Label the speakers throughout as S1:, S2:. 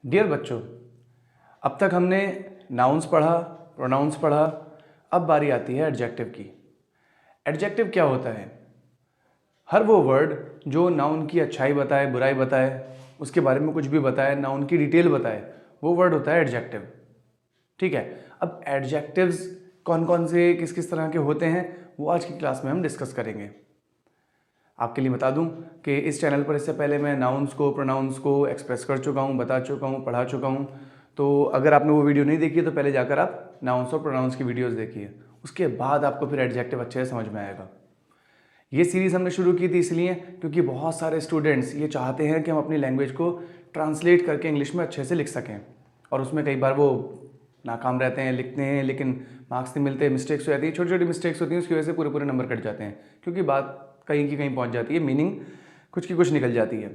S1: Dear बच्चों, अब तक हमने नाउन्स पढ़ा, प्रोनाउंस पढ़ा। अब बारी आती है एडजेक्टिव की। एडजेक्टिव क्या होता है? हर वो वर्ड जो नाउन की अच्छाई बताए, बुराई बताए, उसके बारे में कुछ भी बताए, नाउन की डिटेल बताए, वो वर्ड होता है एडजेक्टिव। ठीक है। अब एडजेक्टिव्स कौन कौन से, किस किस तरह के होते हैं, वो आज की क्लास में हम डिस्कस करेंगे। आपके लिए बता दूं कि इस चैनल पर इससे पहले मैं नाउन्स को, प्रोनाउंस को एक्सप्रेस कर चुका हूं, बता चुका हूं, पढ़ा चुका हूं। तो अगर आपने वो वीडियो नहीं देखी है तो पहले जाकर आप नाउन्स और प्रोनाउंस की वीडियोस देखिए, उसके बाद आपको फिर एडजेक्टिव अच्छे से समझ में आएगा। ये सीरीज़ हमने शुरू की थी इसलिए क्योंकि बहुत सारे स्टूडेंट्स ये चाहते हैं कि हम अपनी लैंग्वेज को ट्रांसलेट करके इंग्लिश में अच्छे से लिख सकें, और उसमें कई बार वो नाकाम रहते हैं, लिखते हैं लेकिन मार्क्स नहीं मिलते, मिस्टेक्स हो जाती है, छोटी छोटी मिस्टेक्स होती हैं, उसकी वजह से पूरे पूरे नंबर कट जाते हैं क्योंकि बात कहीं की कहीं पहुंच जाती है, मीनिंग कुछ की कुछ निकल जाती है।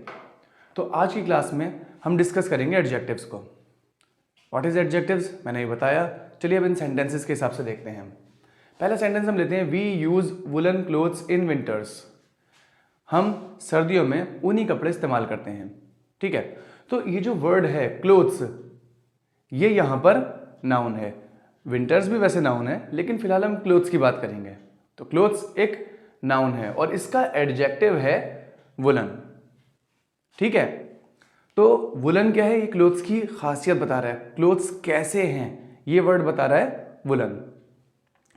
S1: तो आज की क्लास में हम डिस्कस करेंगे एडजेक्टिव्स को। व्हाट इज एडजेक्टिव्स मैंने ये बताया। चलिए अब इन सेंटेंसेस के हिसाब से देखते हैं। पहला सेंटेंस हम लेते हैं, we use woollen clothes in winters. हम सर्दियों में ऊनी कपड़े इस्तेमाल करते हैं। ठीक है। तो ये जो वर्ड है क्लोथ्स, ये यहां पर नाउन है। विंटर्स भी वैसे नाउन है, लेकिन फिलहाल हम क्लोथ्स की बात करेंगे। तो क्लोथ्स एक नाउन है और इसका एडजेक्टिव है वुलन। ठीक है। तो वुलन क्या है? ये क्लोथ्स की खासियत बता रहा है, क्लोथ्स कैसे हैं ये वर्ड बता रहा है वुलन।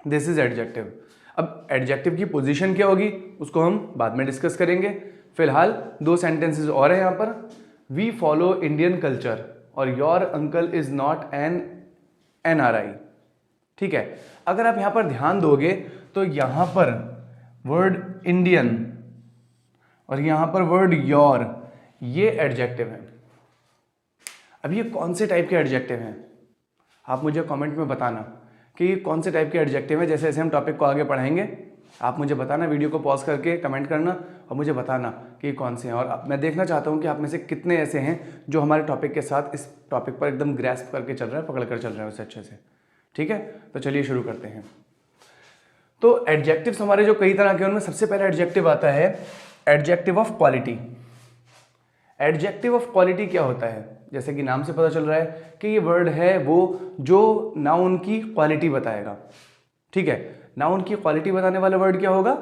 S1: This is adjective. अब एडजेक्टिव की पोजीशन क्या होगी उसको हम बाद में डिस्कस करेंगे। फिलहाल दो सेंटेंसेस और हैं यहाँ पर। वी फॉलो इंडियन कल्चर और your uncle is not an NRI। ठीक है। अगर आप यहां पर ध्यान दोगे तो यहां पर वर्ड इंडियन और यहां पर वर्ड योर, ये एडजेक्टिव है। अब ये कौन से टाइप के एडजेक्टिव हैं आप मुझे कमेंट में बताना कि ये कौन से टाइप के एडजेक्टिव हैं। जैसे जैसे हम टॉपिक को आगे पढ़ाएंगे आप मुझे बताना, वीडियो को पॉज करके कमेंट करना और मुझे बताना कि ये कौन से हैं। और मैं देखना चाहता हूँ कि आप में से कितने ऐसे हैं जो हमारे टॉपिक के साथ इस टॉपिक पर एकदम ग्रैस्प करके चल रहा है, पकड़ कर चल रहा है उसे अच्छे से। ठीक है। तो चलिए शुरू करते हैं। तो एडजेक्टिव्स हमारे जो कई तरह के, उनमें सबसे पहला एडजेक्टिव आता है adjective of quality. Adjective of quality क्या होता है? जैसे कि नाम से पता चल रहा है कि ये वर्ड है वो जो नाउन की क्वालिटी बताएगा। ठीक है। नाउन की क्वालिटी बताने वाला वर्ड क्या होगा?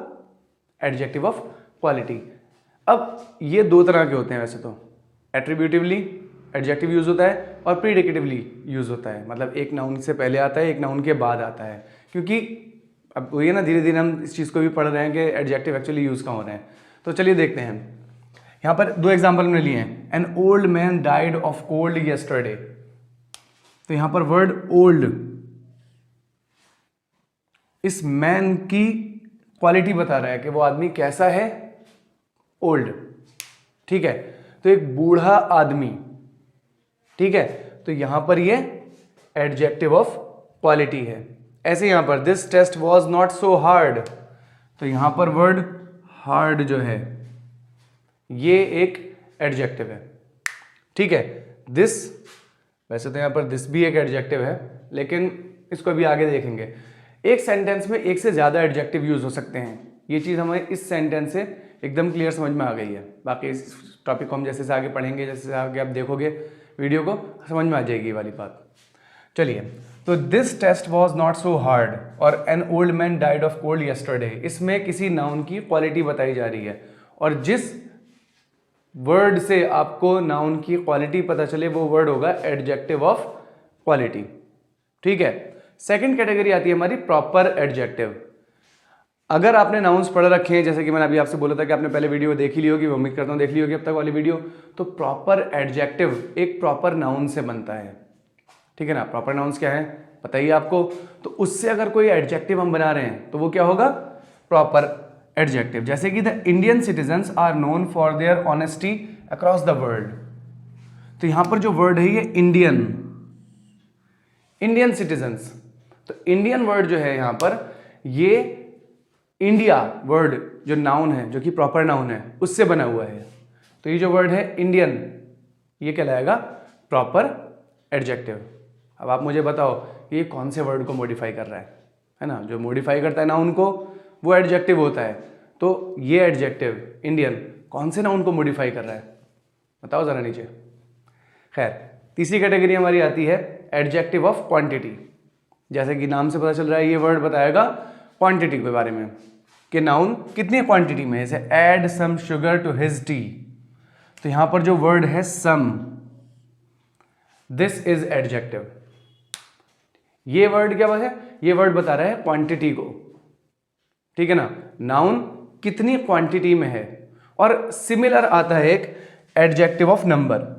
S1: Adjective of quality. अब ये दो तरह के होते हैं वैसे तो। एट्रीब्यूटिवली एडजेक्टिव यूज होता है और प्रीडिकेटिवली यूज होता है, मतलब एक नाउन से पहले आता है, एक नाउन के बाद आता है। क्योंकि अब वही है ना, धीरे धीरे हम इस चीज़ को भी पढ़ रहे हैं कि एडजेक्टिव एक्चुअली यूज कहाँ हो रहे हैं। तो चलिए देखते हैं। यहाँ पर दो एग्जाम्पल हमने लिए हैं। N old man died of cold yesterday. तो यहाँ पर वर्ड ओल्ड इस मैन की क्वालिटी बता रहा है कि वो आदमी कैसा है, ओल्ड। ठीक है। तो एक बूढ़ा आदमी। ठीक है। तो यहां पर ये एडजेक्टिव ऑफ क्वालिटी है। ऐसे यहां पर this test was not so hard. तो यहां पर वर्ड हार्ड जो है ये एक एडजेक्टिव है। ठीक है। दिस, वैसे तो यहां पर दिस भी एक एडजेक्टिव है, लेकिन इसको भी आगे देखेंगे। एक सेंटेंस में एक से ज्यादा एडजेक्टिव यूज हो सकते हैं। ये चीज हमें इस सेंटेंस से एकदम क्लियर समझ में आ गई है। बाकी इस टॉपिक को हम जैसे से आगे पढ़ेंगे, जैसे आगे आप देखोगे वीडियो को, समझ में आ जाएगी ये वाली बात। चलिए, तो this test was not so hard और an old man died of cold yesterday, इसमें किसी नाउन की क्वालिटी बताई जा रही है और जिस वर्ड से आपको नाउन की क्वालिटी पता चले वो वर्ड होगा एडजेक्टिव ऑफ क्वालिटी। ठीक है। सेकंड कैटेगरी आती है हमारी प्रॉपर एडजेक्टिव। अगर आपने नाउन्स पढ़ रखे हैं, जैसे कि मैंने अभी आपसे बोला था कि आपने पहले वीडियो देखी ली होगी, उम्मीद करता हूं देख ली होगी अब तक वाली वीडियो। तो प्रॉपर एडजेक्टिव एक प्रॉपर नाउन से बनता है। ठीक है ना। प्रॉपर नाउन्स क्या है बताइए आपको। तो उससे अगर कोई एडजेक्टिव हम बना रहे हैं तो वो क्या होगा? Proper adjective. जैसे कि the Indian citizens are known for their honesty across the world. तो यहां पर जो वर्ड है ये इंडियन, इंडियन सिटीजन्स। तो इंडियन वर्ड जो है यहां पर, ये इंडिया वर्ड जो नाउन है, जो कि प्रॉपर नाउन है, उससे बना हुआ है। तो ये जो वर्ड है इंडियन, ये कहलाएगा प्रॉपर एडजेक्टिव। अब आप मुझे बताओ ये कौन से वर्ड को मॉडिफाई कर रहा है ना? जो मॉडिफाई करता है नाउन को वो एडजेक्टिव होता है। तो ये एडजेक्टिव इंडियन कौन से नाउन को मॉडिफाई कर रहा है? बताओ जरा नीचे। खैर, तीसरी कैटेगरी हमारी आती है एडजेक्टिव ऑफ क्वांटिटी। जैसे कि नाम से पता चल रहा है, ये वर्ड बताएगा क्वांटिटी के बारे में कि नाउन कितनी क्वांटिटी में है। जैसे add some sugar to his tea, तो यहां पर जो वर्ड है सम, दिस इज एडजेक्टिव। ये वर्ड क्या है? ये वर्ड बता रहा है क्वांटिटी को, ठीक है ना, नाउन कितनी क्वांटिटी में है। और सिमिलर आता है एक एडजेक्टिव ऑफ नंबर।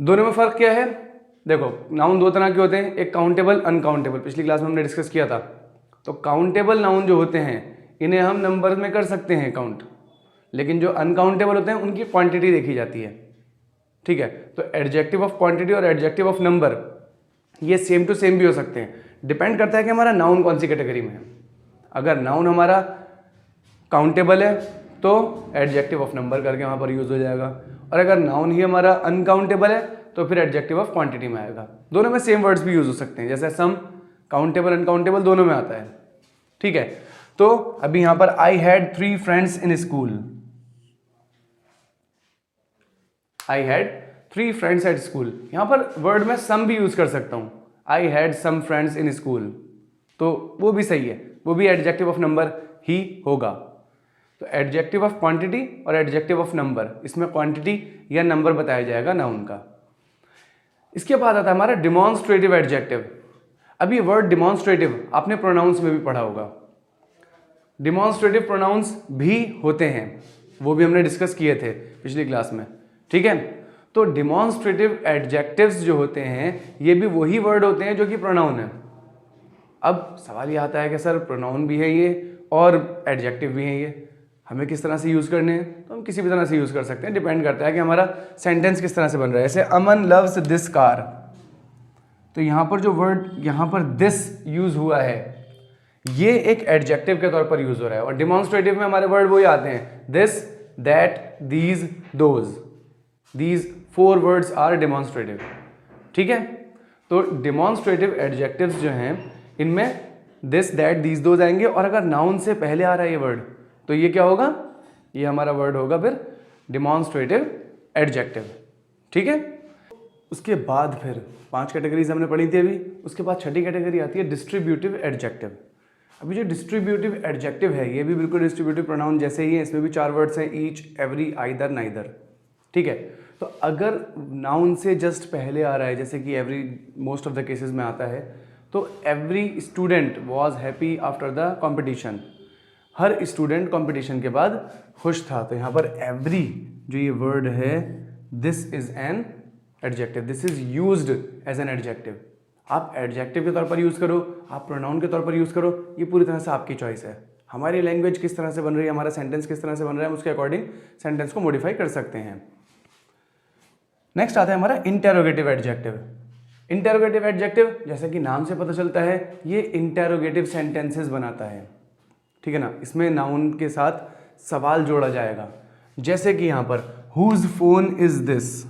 S1: दोनों में फर्क क्या है? देखो, नाउन दो तरह के होते हैं, एक काउंटेबल, अनकाउंटेबल। पिछली क्लास में हमने डिस्कस किया था। तो काउंटेबल नाउन जो होते हैं इन्हें हम नंबर में कर सकते हैं काउंट, लेकिन जो अनकाउंटेबल होते हैं उनकी क्वांटिटी देखी जाती है, ठीक है। तो एडजेक्टिव ऑफ क्वांटिटी और एडजेक्टिव ऑफ नंबर ये सेम टू सेम भी हो सकते हैं, डिपेंड करता है कि हमारा नाउन कौन सी कैटेगरी में है। अगर नाउन हमारा काउंटेबल है तो एडजेक्टिव ऑफ नंबर करके वहाँ पर यूज हो जाएगा, और अगर नाउन ही हमारा अनकाउंटेबल है तो फिर एडजेक्टिव ऑफ क्वांटिटी में आएगा। दोनों में सेम वर्ड्स भी यूज हो सकते हैं, जैसे सम काउंटेबल अनकाउंटेबल दोनों में आता है, ठीक है। तो अभी यहां पर I had 3 friends in school, I had 3 friends at school. यहां पर वर्ड में सम भी यूज कर सकता हूं, I had some friends in school, तो वो भी सही है, वो भी एडजेक्टिव ऑफ नंबर ही होगा। तो एडजेक्टिव ऑफ क्वांटिटी और एडजेक्टिव ऑफ नंबर, इसमें क्वांटिटी या नंबर बताया जाएगा नाउन का। इसके बाद आता है हमारा डिमॉन्स्ट्रेटिव एडजेक्टिव। अब ये वर्ड डिमॉन्स्ट्रेटिव आपने प्रोनाउंस में भी पढ़ा होगा। डिमॉन्स्ट्रेटिव प्रोनाउंस भी होते हैं, वो भी हमने डिस्कस किए थे पिछली क्लास में, ठीक है। तो डिमॉन्स्ट्रेटिव एडजेक्टिव्स जो होते हैं ये भी वही वर्ड होते हैं जो कि प्रोनाउन है। अब सवाल ये आता है कि सर प्रोनाउन भी है ये और एडजेक्टिव भी है ये, हमें किस तरह से यूज़ करने हैं? तो हम किसी भी तरह से यूज़ कर सकते हैं, डिपेंड करता है कि हमारा सेंटेंस किस तरह से बन रहा है। जैसे अमन लव्स दिस कार, तो यहाँ पर जो वर्ड यहाँ पर दिस यूज़ हुआ है ये एक एडजेक्टिव के तौर पर यूज़ हो रहा है, और डिमॉन्स्ट्रेटिव में हमारे वर्ड वही आते हैं, this, that, these, those. These 4 words are demonstrative, ठीक है। तो डिमॉन्स्ट्रेटिव एडजेक्टिव्स जो हैं इनमें दिस, दैट, दीज, दोज आएंगे, और अगर नाउन से पहले आ रहा है ये वर्ड तो ये क्या होगा? ये हमारा वर्ड होगा फिर डिमॉन्स्ट्रेटिव एडजेक्टिव, ठीक है। उसके बाद फिर 5 कैटेगरीज हमने पढ़ी थी अभी। उसके बाद छठी कैटेगरी आती है डिस्ट्रीब्यूटिव एडजेक्टिव। अभी जो डिस्ट्रीब्यूटिव एडजेक्टिव है ये भी बिल्कुल डिस्ट्रीब्यूटिव प्रोनाउन जैसे ही है, इसमें भी 4 वर्ड्स हैं, ईच, एवरी, आइदर, नाइदर, ठीक है। तो अगर नाउन से जस्ट पहले आ रहा है, जैसे कि every most of the cases में आता है, तो every student was happy after the competition, her student competition के बाद खुश था। तो यहाँ पर एवरी जो ये वर्ड है, this is an adjective, this is used as an adjective. आप एडजेक्टिव के तौर पर यूज़ करो, आप प्रोनाउन के तौर पर यूज़ करो, ये पूरी तरह से आपकी चॉइस है। हमारी लैंग्वेज किस तरह से बन रही है, हमारा सेंटेंस किस तरह से बन रहा है, उसके अकॉर्डिंग सेंटेंस को मॉडिफाई कर सकते हैं। नेक्स्ट आता है हमारा इंटेरोगेटिव एडजेक्टिव। इंटेरोगेटिव एडजेक्टिव जैसे कि नाम से पता चलता है ये इंटेरोगेटिव सेंटेंसेस बनाता है, ठीक है ना। इसमें नाउन के साथ सवाल जोड़ा जाएगा, जैसे कि यहाँ पर हुज फोन इज दिस।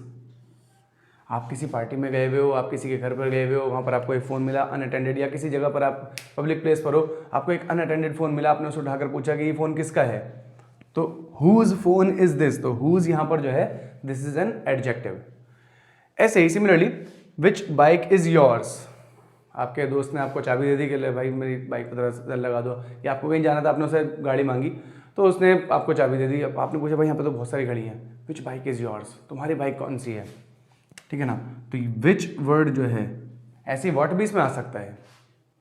S1: आप किसी पार्टी में गए हुए हो, आप किसी के घर पर गए हुए हो, वहाँ पर आपको एक फ़ोन मिला अनअटेंडेड, या किसी जगह पर आप पब्लिक प्लेस पर हो, आपको एक अनअटेंडेड फ़ोन मिला, आपने उसे उठाकर पूछा कि ये फ़ोन किसका है, तो हुज फोन इज दिस, तो हुज यहाँ पर जो है दिस इज एन एडजेक्टिव। ऐसे ही similarly which bike is yours, आपके दोस्त ने आपको चाबी दे दी कि ले भाई मेरी बाइक पर जरा लगा दो, या आपको कहीं जाना था, आपने उसे गाड़ी मांगी तो उसने आपको चाबी दे दी। आपने पूछा भाई यहाँ पे तो बहुत सारी गाड़ी हैं, विच बाइक इज़ योर्स, तुम्हारी बाइक कौन सी है, ठीक है ना। तो विच वर्ड जो है ऐसी व्हाट भी इसमें आ सकता है,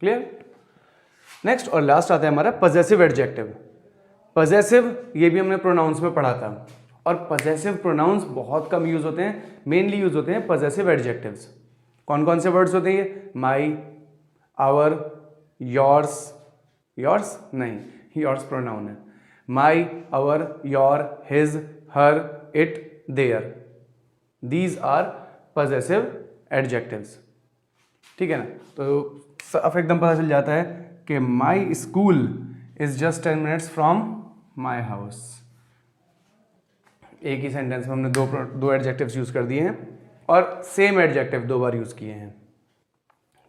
S1: क्लियर। नेक्स्ट और लास्ट आता है हमारा पजेसिव एडजेक्टिव। पजेसिव ये भी हमने प्रोनाउंस में पढ़ा था, और पजेसिव प्रोनाउंस बहुत कम यूज होते हैं, मेनली यूज होते हैं पजेसिव एडजेक्टिव्स। कौन कौन से वर्ड्स होते हैं ये? माई, आवर, योर्स, योर्स नहीं, योर्स प्रोनाउन है, my, our, your, his, her, it, their, these are possessive adjectives, ठीक है ना। तो साफ एकदम पता चल जाता है कि my school is just 10 minutes from my house. एक ही सेंटेंस में हमने दो एडजेक्टिव्स यूज कर दिए हैं और सेम एडजेक्टिव 2 बार यूज किए हैं,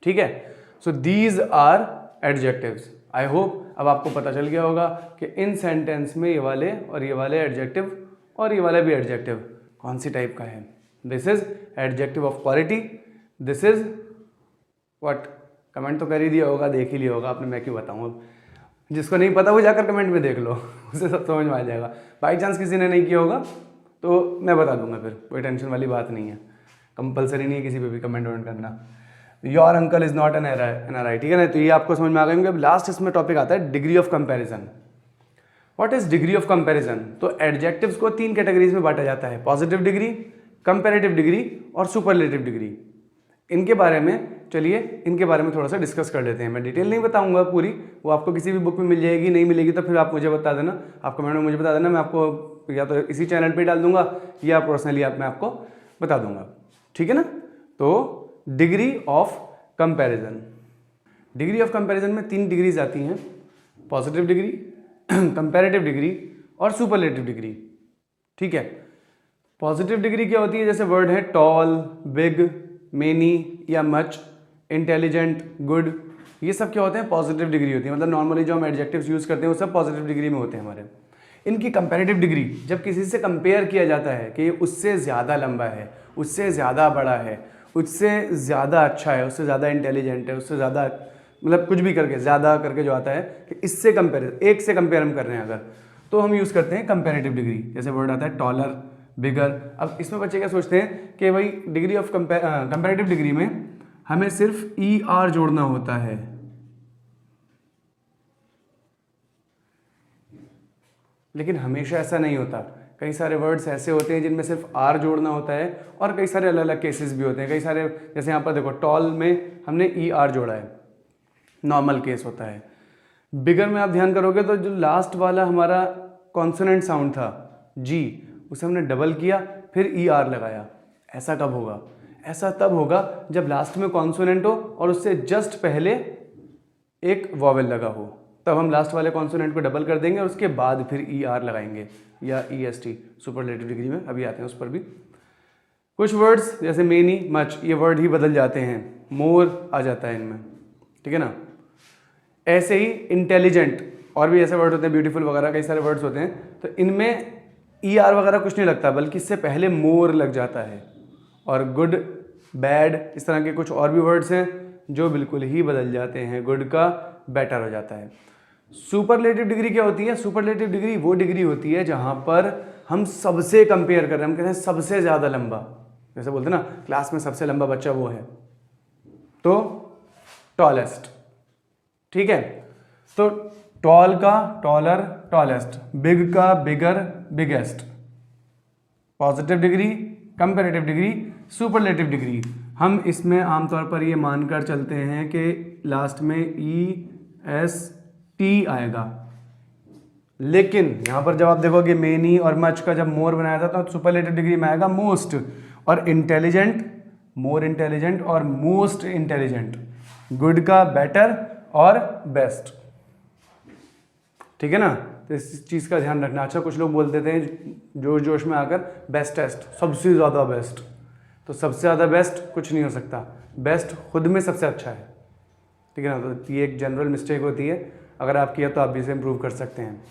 S1: ठीक है। So these are adjectives. I hope अब आपको पता चल गया होगा कि इन सेंटेंस में ये वाले और ये वाले एडजेक्टिव और ये वाला भी एडजेक्टिव कौन सी टाइप का है। This is adjective of quality, this is what. Comment तो कर ही दिया होगा, देख ही लिया होगा आपने, मैं क्यों बताऊँ अब। जिसको नहीं पता वो जाकर कमेंट में देख लो उसे सब समझ में आ जाएगा। बाई चांस किसी ने नहीं किया होगा तो मैं बता दूंगा, फिर कोई टेंशन वाली बात नहीं है, कंपलसरी नहीं है किसी पे भी कमेंट वमेंट करना। Your uncle is not an NRI, ठीक है ना। तो ये आपको समझ में आ गया। अब लास्ट इसमें टॉपिक आता है degree of comparison. What is degree of comparison? तो एडजेक्टिव्स को 3 कैटेगरीज में बांटा जाता है, पॉजिटिव डिग्री, कंपैरेटिव डिग्री और सुपरलेटिव डिग्री। इनके बारे में चलिए इनके बारे में थोड़ा सा डिस्कस कर लेते हैं। मैं डिटेल नहीं बताऊंगा पूरी, वो आपको किसी भी बुक में मिल जाएगी, नहीं मिलेगी तो फिर आप मुझे बता देना, आप कमेंट में मुझे बता देना, मैं आपको या तो इसी चैनल पे डाल दूंगा या पर्सनली मैं आपको बता दूंगा, ठीक है ना। तो degree of comparison, degree of comparison में 3 डिग्रीज आती हैं, पॉजिटिव डिग्री, कंपैरेटिव डिग्री और सुपरलेटिव डिग्री, ठीक है। पॉजिटिव डिग्री क्या होती है? जैसे वर्ड है टॉल, बिग, मेनी या मच, इंटेलिजेंट, गुड, ये सब क्या होते हैं? पॉजिटिव डिग्री होती है। मतलब नॉर्मली जो हम एडजेक्टिव्स यूज करते हैं वो सब पॉजिटिव डिग्री में होते हैं हमारे। इनकी कंपैरेटिव डिग्री, जब किसी से कंपेयर किया जाता है कि उससे ज़्यादा लंबा है, उससे ज़्यादा बड़ा है, उससे ज़्यादा अच्छा है, उससे ज़्यादा इंटेलिजेंट है, उससे ज़्यादा मतलब कुछ भी करके ज़्यादा करके जो आता है कि इससे कंपेयर, एक से कंपेयर हम कर रहे हैं अगर, तो हम यूज़ करते हैं कंपैरेटिव डिग्री। जैसे वर्ड आता है टॉलर, बिगर। अब इसमें बच्चे क्या सोचते हैं कि भाई डिग्री ऑफ कंपैरेटिव डिग्री में हमें सिर्फ ER जोड़ना होता है, लेकिन हमेशा ऐसा नहीं होता। कई सारे वर्ड्स ऐसे होते हैं जिनमें सिर्फ R जोड़ना होता है और कई सारे अलग अलग केसेस भी होते हैं। कई सारे, जैसे यहाँ पर देखो टॉल में हमने ER जोड़ा है, नॉर्मल केस होता है। बिगर में आप ध्यान करोगे तो जो लास्ट वाला हमारा कॉन्सोनेंट साउंड था G, उसे हमने डबल किया फिर ER लगाया। ऐसा कब होगा? ऐसा तब होगा जब लास्ट में कॉन्सोनेंट हो और उससे जस्ट पहले एक वॉवेल लगा हो, तब हम लास्ट वाले कॉन्सोनेंट को डबल कर देंगे और उसके बाद फिर ER लगाएंगे या EST। सुपरलेटिव डिग्री में अभी आते हैं उस पर भी। कुछ वर्ड्स जैसे मेनी, मच, ये वर्ड ही बदल जाते हैं, मोर आ जाता है इनमें, ठीक है ना। ऐसे ही इंटेलिजेंट और भी ऐसे वर्ड होते हैं, ब्यूटीफुल वगैरह कई सारे वर्ड्स होते हैं, तो इनमें ER वगैरह कुछ नहीं लगता बल्कि इससे पहले मोर लग जाता है। और गुड, बैड, इस तरह के कुछ और भी वर्ड्स हैं जो बिल्कुल ही बदल जाते हैं, गुड का बेटर हो जाता है। सुपरलेटिव डिग्री क्या होती है? सुपरलेटिव डिग्री वो डिग्री होती है जहां पर हम सबसे कंपेयर कर रहे हैं, हम कहते हैं सबसे ज़्यादा लंबा, जैसे बोलते हैं ना क्लास में सबसे लंबा बच्चा वो है, तो टॉलेस्ट, ठीक है। तो टॉल का टॉलर, टॉलेस्ट, बिग का bigger, biggest. Positive degree, comparative degree, superlative degree. हम इसमें आमतौर पर ये मानकर चलते हैं कि लास्ट में EST आएगा, लेकिन यहाँ पर जब आप देखोगे मेनी और मच का जब मोर बनाया था तो सुपरलेटिव डिग्री में आएगा मोस्ट, और इंटेलिजेंट, मोर इंटेलिजेंट और मोस्ट इंटेलिजेंट, गुड का बेटर और बेस्ट, ठीक है ना। तो इस चीज़ का ध्यान रखना। अच्छा, कुछ लोग बोल देते हैं जोश जोश में आकर बेस्टेस्ट, सबसे ज़्यादा बेस्ट, तो सबसे ज़्यादा बेस्ट कुछ नहीं हो सकता, बेस्ट खुद में सबसे अच्छा है, ठीक है ना। तो ये एक जनरल मिस्टेक होती है, अगर आप किया तो आप भी इसे इम्प्रूव कर सकते हैं।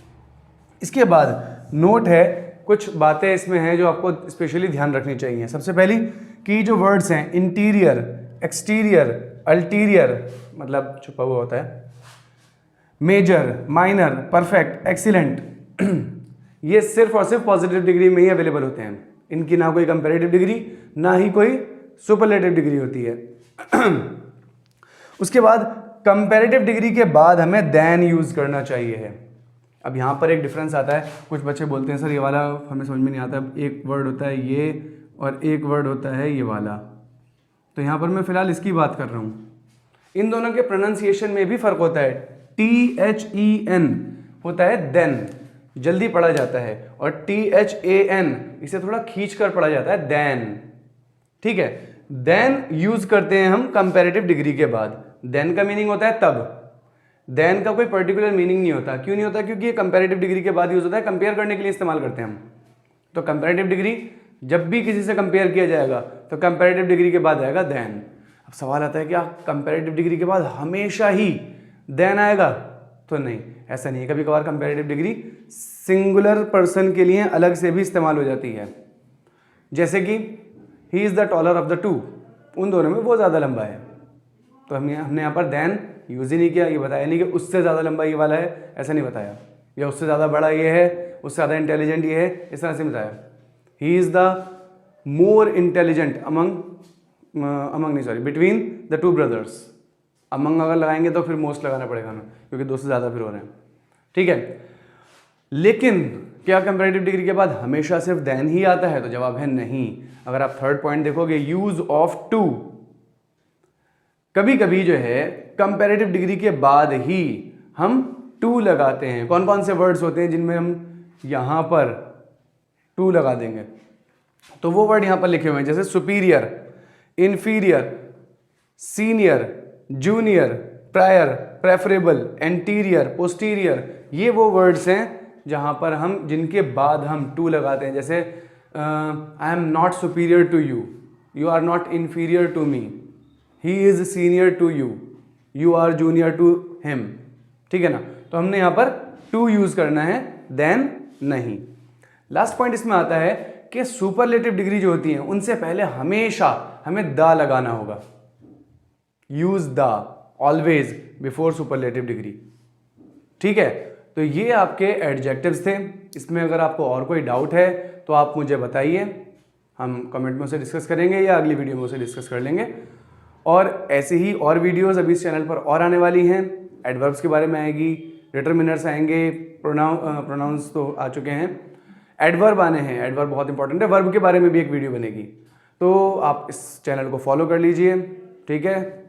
S1: इसके बाद नोट है, कुछ बातें इसमें हैं जो आपको स्पेशली ध्यान रखनी चाहिए। सबसे पहली कि जो वर्ड्स हैं इंटीरियर, एक्सटीरियर, अल्टीरियर मतलब छुपा हुआ होता है, मेजर, माइनर, परफेक्ट, एक्सीलेंट, ये सिर्फ और सिर्फ पॉजिटिव डिग्री में ही अवेलेबल होते हैं। इनकी ना कोई कंपैरेटिव डिग्री ना ही कोई सुपरलेटिव डिग्री होती है। उसके बाद कंपैरेटिव डिग्री के बाद हमें देन यूज करना चाहिए है। अब यहाँ पर एक डिफरेंस आता है, कुछ बच्चे बोलते हैं सर ये वाला हमें समझ में नहीं आता, एक वर्ड होता है ये और एक वर्ड होता है ये वाला, तो यहाँ पर मैं फिलहाल इसकी बात कर रहा हूँ। इन दोनों के प्रोनाउंसिएशन में भी फर्क होता है। THEN होता है देन, जल्दी पढ़ा जाता है, और THAN इसे थोड़ा खींच कर पढ़ा जाता है देन, ठीक है। देन यूज करते हैं हम कंपैरेटिव डिग्री के बाद। देन का मीनिंग होता है तब, देन का कोई पर्टिकुलर मीनिंग नहीं होता। क्यों नहीं होता? क्योंकि ये कंपैरेटिव डिग्री के बाद यूज होता है, कंपेयर करने के लिए इस्तेमाल करते हैं हम। तो कंपैरेटिव डिग्री जब भी किसी से कंपेयर किया जाएगा तो कंपैरेटिव डिग्री के बाद आएगा देन। अब सवाल आता है क्या कंपैरेटिव डिग्री के बाद हमेशा ही देन आएगा? तो नहीं, ऐसा नहीं है। कभी कभार कंपैरेटिव डिग्री सिंगुलर पर्सन के लिए अलग से भी इस्तेमाल हो जाती है। जैसे कि he is the taller of the two, उन दोनों में वो ज़्यादा लंबा है। तो हमने यहाँ पर देन यूज़ ही नहीं किया, ये बताया नहीं कि उससे ज़्यादा लंबा ये वाला है, ऐसा नहीं बताया, या उससे ज़्यादा बड़ा ये है, उससे ज़्यादा इंटेलिजेंट ये है, इस तरह से बताया। He is the more intelligent between the two brothers. Among अगर लगाएंगे तो फिर मोस्ट लगाना पड़ेगा हमें, क्योंकि दो से ज़्यादा फिर हो रहे हैं, ठीक है। लेकिन क्या कंपैरेटिव डिग्री के बाद हमेशा सिर्फ देन ही आता है? तो जवाब है नहीं। अगर आप थर्ड पॉइंट देखोगे, यूज ऑफ टू, कभी कभी जो है कंपैरेटिव डिग्री के बाद ही हम टू लगाते हैं। कौन कौन से वर्ड्स होते हैं जिनमें हम यहां पर टू लगा देंगे? तो वो वर्ड यहां पर लिखे हुए हैं, जैसे superior, inferior, senior, junior, prior, preferable, anterior, posterior, ये वो वर्ड्स हैं जहां पर हम, जिनके बाद हम टू लगाते हैं। जैसे I am not superior to you, you are not inferior to me, he is senior to you, you are junior to him, ठीक है ना। तो हमने यहां पर टू यूज करना है, देन नहीं। लास्ट पॉइंट इसमें आता है कि सुपरलेटिव डिग्री जो होती है उनसे पहले हमेशा हमें द लगाना होगा। Use the always before superlative degree, ठीक है। तो ये आपके एडजेक्टिव्स थे। इसमें अगर आपको और कोई डाउट है तो आप मुझे बताइए, हम कमेंट में उसे डिस्कस करेंगे या अगली वीडियो में उसे डिस्कस कर लेंगे। और ऐसे ही और वीडियोस अभी इस चैनल पर और आने वाली हैं। एडवर्ब्स के बारे में आएगी, डिटरमिनर्स आएंगे, प्रोनाउंस तो आ चुके हैं, एडवर्ब आने हैं। एडवर्ब बहुत इंपॉर्टेंट है, वर्ब के बारे में भी एक वीडियो बनेगी। तो आप इस चैनल को फॉलो कर लीजिए, ठीक है।